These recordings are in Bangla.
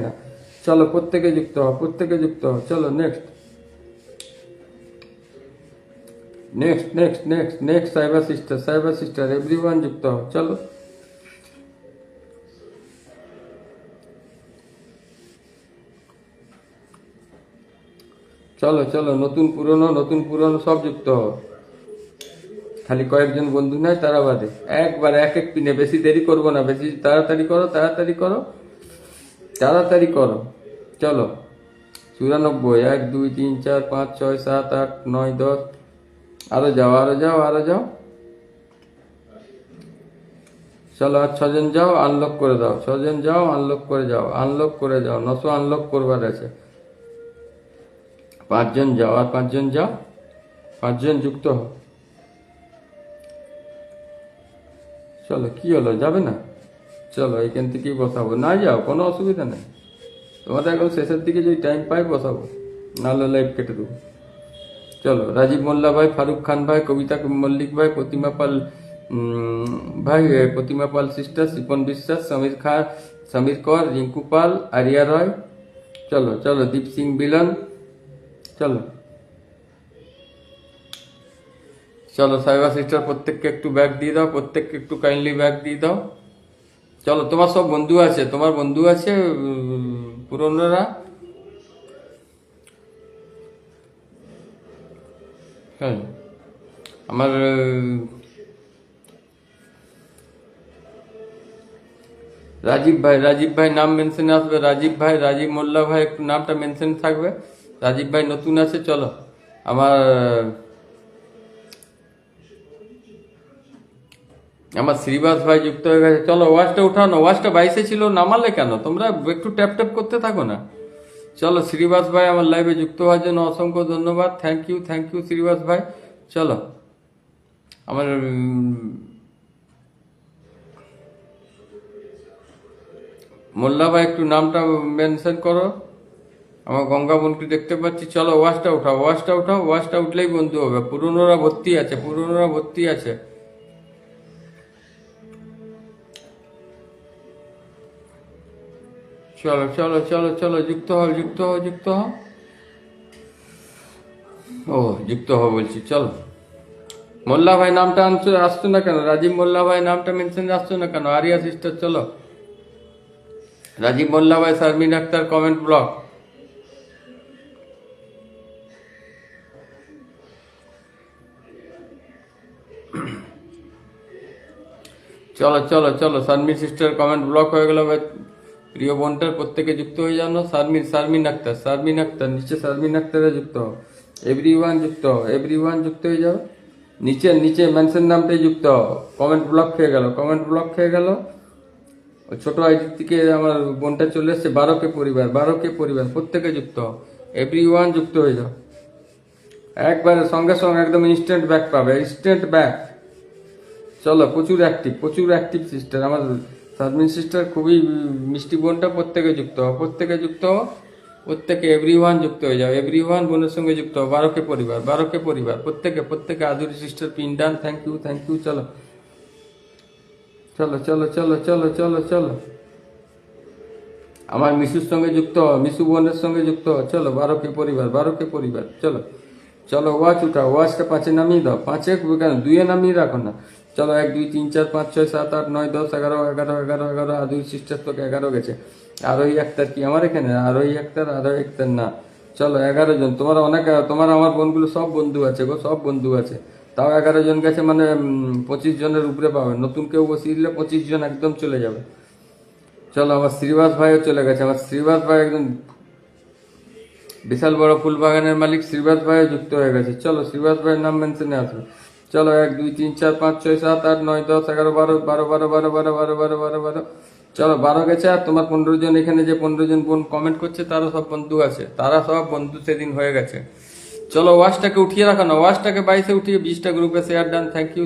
না। চলো প্রত্যেকে যুক্ত হও, প্রত্যেকে যুক্ত হও। চলো next next next next next cyber sister everyone যুক্ত হও। চলো চলো চলো নতুন পুরনো সব যুক্ত হও। খালি কয়েকজন বন্ধু নয়, তারা বাদে একবার এক এক পিনে। বেশি দেরি করবো না, বেশি তাড়াতাড়ি করো, তাড়াতাড়ি করো, তাড়াতাড়ি করো। চলো 94, 1 2 3 4 5 6 7 8 9 10। আরো যাও, আরো যাও, আরো যাও। চলো আর 6 জন যাও, আনলক করে দাও। 6 জন যাও, আনলক করে যাও, আনলক করে যাও। 900 আনলক করবার আছে। 5 জন যাও, আর 5 জন যাও, 5 জন যুক্ত হও। চলো কি হলো, যাবে না? চলো এখান থেকেই বসাবো। না যাও, কোনো অসুবিধা নেই। তোমাদের এখন শেষের দিকে যদি টাইম পাই বসাবো, নাহলে লাইভ কেটে দেবো। চলো রাজীব মোল্লা ভাই, ফারুক খান ভাই, কবিতা মল্লিক ভাই, প্রতিমা পাল ভাই, প্রতিমা পাল সিস্টার, শিপন বিশ্বাস, সমীর কর, রিঙ্কু পাল, আরিয়া রয়। চলো চলো দীপ সিং বিলন। চলো চলো সাইবার সিস্টার প্রত্যেককে একটু ব্যাগ দিয়ে দাও, প্রত্যেককে একটু কাইন্ডলি ব্যাগ দিয়ে দাও। চলো তোমার সব বন্ধু আছে, তোমার বন্ধু আছে পুরনোরা। হ্যাঁ আমার রাজীব ভাই নাম মেনশনে আসবে। রাজীব ভাই, রাজীব মোল্লা ভাই একটু নামটা মেনশন থাকবে। রাজীব ভাই নতুন আছে। চলো আমার আমার শ্রীবাস ভাই যুক্ত হয়ে গেছে। চলো ওয়াচটা উঠাও না, ওয়াচটা 22-এ ছিল, নামালে কেন? তোমরা একটু ট্যাপ ট্যাপ করতে থাকো না। চলো শ্রীবাস ভাই আমার লাইভে যুক্ত হওয়ার জন্য অসংখ্য ধন্যবাদ। থ্যাংক ইউ শ্রীবাস ভাই। চলো আমার মোল্লা ভাই একটু নামটা মেনশন করো। আমার গঙ্গা বোনকে দেখতে পাচ্ছি। চলো ওয়াচটা উঠাও, ওয়াচটা উঠাও, ওয়াচটা উঠলেই বন্ধু হবে। পুরনোরা ভর্তি আছে, পুরনোরা ভর্তি আছে। চলো চলো চলো চলো যুক্ত হও, যুক্ত হও, যুক্ত হও। ও যুক্ত হও বলছি। চলো মোল্লা ভাই নামটা আসছো না কেন? রাজীব মোল্লা ভাই নামটা মেনশন আসছো না কেন? আরিয়া সিস্টার চলো। রাজীব মোল্লা ভাই, শারমিন আক্তার কমেন্ট ব্লক। চলো চলো চলো শারমিন সিস্টার কমেন্ট ব্লক হয়ে গেল ভাই। প্রিয় বোনটার প্রত্যেকে যুক্ত হয়ে যাও না। শারমিন আক্তার নিচে শারমিন আক্তারে যুক্ত হও। এভরিওয়ান যুক্ত হও, এভরিওয়ান যুক্ত হয়ে যাও। নিচে নিচে মেনশন নামটাই যুক্ত হও। কমেন্ট ব্লক খেয়ে গেল, কমেন্ট ব্লক খেয়ে গেল। ওই ছোট আইডি থেকে আমার বোনটা চলে এসছে। 12K পরিবার, 12K পরিবার প্রত্যেকে যুক্ত হও। এভরিওয়ান যুক্ত হয়ে যাও। একবারে সঙ্গে সঙ্গে একদম ইনস্ট্যান্ট ব্যাক পাবে, ইনস্ট্যান্ট ব্যাক। চলো প্রচুর অ্যাক্টিভ সিস্টার আমার শারমিন সিস্টার, খুবই মিষ্টি বোনটা। প্রত্যেকে যুক্ত হও, প্রত্যেকে যুক্ত হও, প্রত্যেকে এভরিওয়ান যুক্ত হয়ে যাও। এভরিওয়ান বোনের সঙ্গে যুক্ত হও। 12K পরিবার, 12K পরিবার প্রত্যেকে আদুরি সিস্টার পিন্ডান। Thank you. চলো চলো চলো চলো চলো চলো চলো আমার মিশুর সঙ্গে যুক্ত হও, মিশু বোনের সঙ্গে যুক্ত হও। চলো 12K পরিবার, 12K পরিবার। চলো চলো ওয়াচ উঠাও, ওয়াচটা 5-এ নামিয়ে দাও। 5-এ কেন 2-এ নামিয়ে রাখো না। চলো 1 2 3 4 5 6 7 8 9 10 11 11 আদুরি সিস্টার তোকে 11 গেছে। আরোই আক্তার কি আমার এখানে? আরোই আক্তার না। চলো 11 জন। তোমার অনেক, তোমার আমার বোনগুলো সব বন্ধু আছে গো, সব বন্ধু আছে। তাও 11 জন গেছে মানে 25 জনের উপরে পাবে। নতুন কেউ বসিয়ে দিলে 25 জন একদম চলে যাবে। চলো আমার শ্রীবাস ভাইও চলে গেছে। আমার শ্রীবাস ভাই একদম বিশাল বড় ফুলবাগানের মালিক শ্রীবাস ভাইও যুক্ত হয়ে গেছে। চলো শ্রীবাস ভাইয়ের নাম মেনশনে আসবে। চলো 1 2 3 4 5 6 7 8 9 10 11 12 চলো 12 গেছে। আর তোমার 15 জন, এখানে যে 15 জন বোন কমেন্ট করছে তারা সব বন্ধু আছে, তারা সব বন্ধু সেদিন হয়ে গেছে। চলো ওয়াচটাকে উঠিয়ে রাখো না, ওয়াচটাকে 22-এ উঠিয়ে 20টা গ্রুপে share done.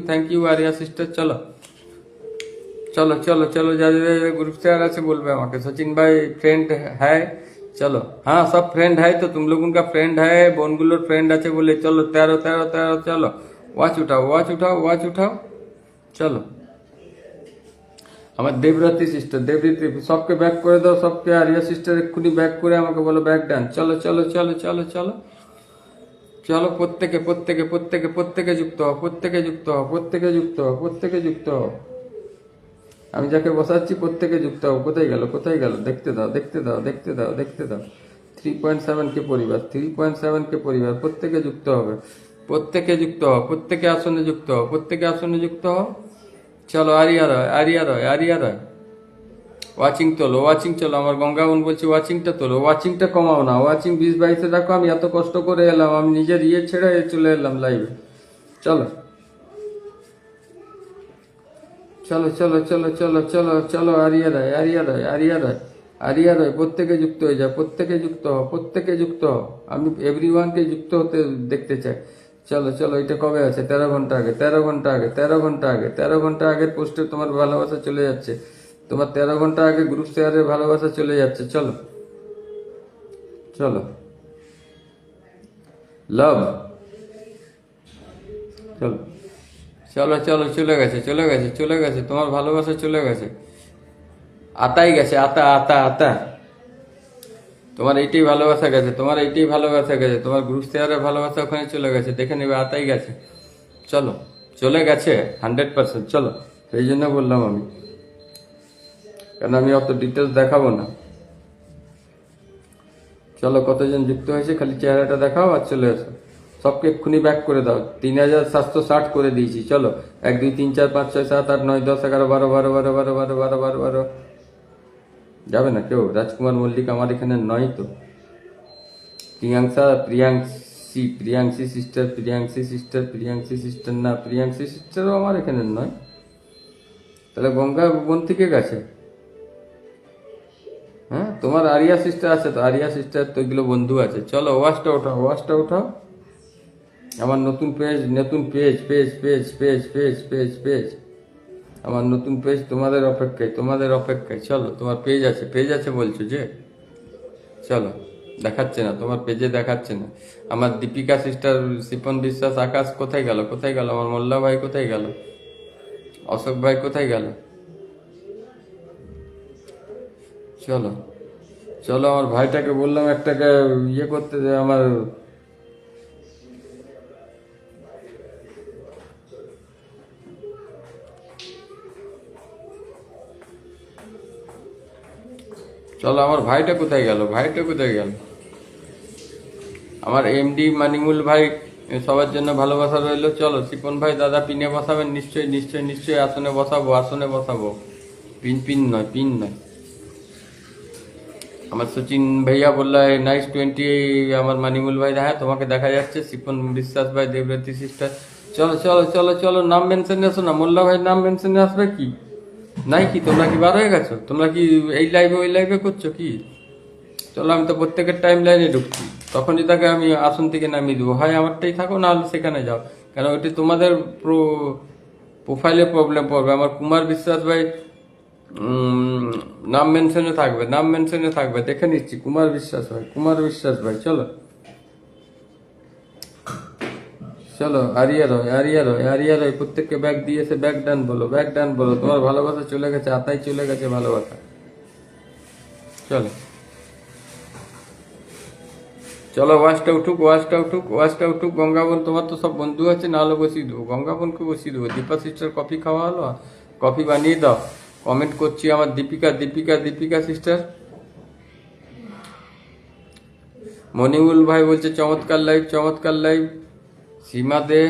Thank you Ariya sister. চলো চলো চলো চলো যাদের ग्रुप शेयर আছে বলবে আমাকে। सचिन भाई फ्रेंड है? चलो हाँ सब फ्रेंड है, तो तुम लोगों का फ्रेंड है, बोनगुलोर फ्रेंड আছে বলে। চলো 13 চলো ওয়াচ উঠাও, ওয়াচ উঠাও, ওয়াচ উঠাও। চলো আমার দেবরাত্রি সিস্টার, দেবরাত্রি সবকে ব্যাক করে দাও, সবকে। আরিয়া সিস্টার এক্ষুনি ব্যাক করে আমাকে বলো ব্যাক ডান। চলো চলো চলো চলো চলো চলো, প্রত্যেকে প্রত্যেকে প্রত্যেকে প্রত্যেকে যুক্ত হও, প্রত্যেকে যুক্ত হও, প্রত্যেকে যুক্ত হও, প্রত্যেকে যুক্ত হও। আমি যাকে বসাচ্ছি প্রত্যেকে যুক্ত হও। কোথায় গেল, কোথায় গেল? দেখতে দাও, দেখতে দাও, দেখতে দাও, দেখতে দাও। 3.7 কে পরিবার, 3.7 কে পরিবার, প্রত্যেকে যুক্ত হবে, প্রত্যেকে যুক্ত হও, প্রত্যেকে আসনে যুক্ত হও, প্রত্যেকে আসনে যুক্ত হও। চলো, আরিয়া রয়, আরিয়া রয়, আরিয়া রয়। ওয়াচিং তোলো, ওয়াচিং চলো। আমার গঙ্গাবন বলছি ওয়াচিংটা তোলো, ওয়াচিংটা কমাও না। ওয়াচিং 20-22-এ রাখো। আমি এত কষ্ট করে এলাম, আমি নিজের ইয়ে ছেড়ে চলে এলাম লাইভে। চলো চলো চলো চলো চলো চলো চলো, আরিয়া রায়, আরিয়া রায়, আরিয়া রায়, আরিয়া রায়। প্রত্যেকে যুক্ত হয়ে যায়, প্রত্যেকে যুক্ত হও, প্রত্যেকে যুক্ত হও। আমি এভরিওয়ানকে যুক্ত হতে দেখতে চাই। চলো চলো, এটা কবে আছে? 13 ঘন্টা আগে, 13 ঘন্টা আগে, 13 ঘন্টা আগে, 13 ঘন্টা আগের পোস্টে তোমার ভালোবাসা চলে যাচ্ছে। তোমার 13 ঘন্টা আগে গ্রুপ শেয়ারের ভালোবাসা চলে যাচ্ছে। চলো চলো, লাভ। চলো চলো চলো, চলে গেছে, চলে গেছে, চলে গেছে, তোমার ভালোবাসা চলে গেছে। আতাই গেছে, আতা আতা আতা। তোমার এইটাই ভালোবাসা গেছে, তোমার এইটাই ভালোবাসা গেছে, তোমার গ্রুপ শেয়ারের ভালোবাসা ওখানে চলে গেছে, দেখে নেবে, আতাই গেছে। চলো, চলে গেছে 100%। চলো, সেই জন্য বললাম আমি, কারণ আমি অত ডিটেলস দেখাবো না। চলো, কতজন যুক্ত হয়েছে খালি চেহারাটা দেখাও আর চলে এসো। সবকে এক্ষুনি ব্যাক করে দাও। 3760 করে দিয়েছি। চলো, 1 2 3 4 5 6 7 8 9 10 11 12 12 12 12 12 12 12 12। যাবে না কেউ? রাজকুমার মল্লিক আমার এখানে নয় তো। Priyansha, Priyanshi, Priyanshi sister, Priyanshi sister, Priyanshi sister না, প্রিয়াংশী সিস্টারও আমার এখানে নয়। তাহলে গঙ্গা বোন থেকে গেছে। হ্যাঁ, তোমার আরিয়া সিস্টার আছে তো, আরিয়া সিস্টার তো এগুলো বন্ধু আছে। চলো, ওয়াশটা ওঠাও, ওয়াশটা ওঠাও। আমার নতুন পেজ, নতুন page, page page page page page page, আমার নতুন পেজ তোমাদের অপেক্ষায়, তোমাদের অপেক্ষায়। চলো, তোমার পেজ আছে, পেজ আছে বলছো যে? চলো, দেখাচ্ছে না তোমার পেজে, দেখাচ্ছে না। আমার দীপিকা সিস্টার, শিপন বিশ্বাস, আকাশ কোথায় গেল, কোথায় গেল? আমার মোল্লা ভাই কোথায় গেল? অশোক ভাই কোথায় গেল? চলো চলো, আমার ভাইটাকে বললাম একটাকে ইয়ে করতে, যে আমার চলো, আমার ভাইটা কোথায় গেল, ভাইটা কোথায় গেল? আমার এমডি মানিমুল ভাই, সবার জন্য ভালোবাসা রইলো। চলো, শিপন ভাই দাদা পিনে বসাবেন? নিশ্চয়ই নিশ্চয়ই নিশ্চয়ই, আসনে বসাবো, আসনে বসাবো। পিন পিন নয়, পিন নয়। আমার সচিন ভাইয়া বললো নাইস 20। আমার মানিমুল ভাই, হ্যাঁ তোমাকে দেখা যাচ্ছে। শিপন বিশ্বাস ভাই, দেবরাত্রি সিস্টার। চলো চলো চলো চলো, নাম মেনশনে আসো না। মোল্লা ভাই নাম মেনশনে আসবে কি? নাই কি? তোমরা কি বার হয়ে গেছো? তোমরা কি এই লাইভে ওই লাইভে করছো কি? চলো, আমি তো প্রত্যেকের টাইম লাইনে ঢুকছি, তখনই তাকে আমি আসন থেকে নামিয়ে দেবো। হয় আমারটাই থাকো, না হলে সেখানে যাও। কেন ওটি তোমাদের প্রোফাইলে প্রবলেম পড়বে। আমার কুমার বিশ্বাস ভাই নাম মেনশনে থাকবে, নাম মেনশনে থাকবে, দেখে নিচ্ছি। কুমার বিশ্বাস ভাই, কুমার বিশ্বাস ভাই। চলো চলো, আরিয়া রয়, আরিয়া রয়, আরিয়া রয়। প্রত্যেককে ব্যাগ দিয়েছে, ব্যাগ ডান বলো, ব্যাগ ডান বলো। তোমার ভালোবাসা চলে গেছে, আতাই চলে গেছে ভালোবাসা। চলো চলো, ওয়াশটা উঠুক, ওয়াশটা উঠুক, ওয়াশটা উঠুক। গঙ্গাবন, তোমার তো সব বন্ধু আছে, না হলে বসিয়ে দেবো। গঙ্গাবনকে বসিয়ে দেবো। দীপা সিস্টার কফি খাওয়া হলো? কফি বানিয়ে দাও। কমেন্ট করছি আমার দীপিকা, দীপিকা, দীপিকা সিস্টার। মনিউল ভাই বলছে চমৎকার লাইভ, চমৎকার লাইভ। সীমা দে।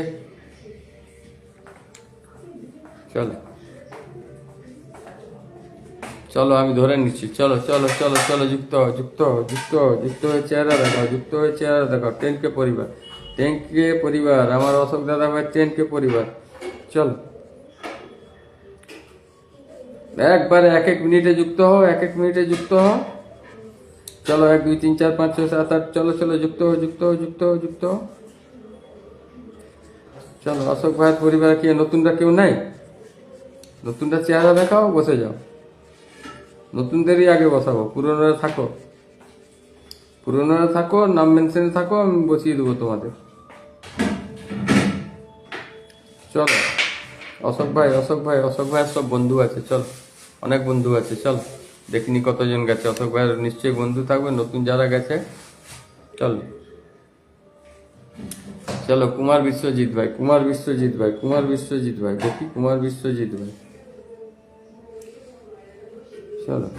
চলো চলো, আমি ধরে নিচ্ছি। চলো চলো চলো চলো, যুক্ত হও, যুক্ত হও, যুক্ত হও, যুক্ত হয়ে চেহারা দেখাও, যুক্ত হয়ে চেহারা দেখাও। 10K পরিবার, 10K পরিবার। আমার অশোক দাদা ভাই 10K পরিবার। চলো, একবারে 1 1 মিনিটে যুক্ত হও, 1 1 মিনিটে যুক্ত হও। চলো, 1 2 3 4 5 6 7 8। চলো চলো, যুক্ত হও, যুক্ত হও, যুক্ত হও, যুক্ত হও। চলো, অশোক ভাইয়ের পরিবার কি নতুনরা কেউ নাই? নতুনরা চেহারা দেখাও, বসে যাও। নতুনদেরই আগে বসাবো, পুরোনোরা থাকো, পুরোনোরা থাকো, নাম মেনশনে থাকো, আমি বসিয়ে দেবো তোমাদের। চলো, অশোক ভাই, অশোক ভাই, অশোক ভাইয়ের সব বন্ধু আছে। চলো অনেক বন্ধু আছে, চল দেখিনি কতজন গেছে। অশোক ভাইয়ের নিশ্চয়ই বন্ধু থাকবে, নতুন যারা গেছে। চল চলো, কুমার বিশ্বজিৎ ভাই, কুমার বিশ্বজিৎ ভাই, কুমার বিশ্বজিৎ ভাই, দেখি কুমার বিশ্বজিৎ ভাই, চলো।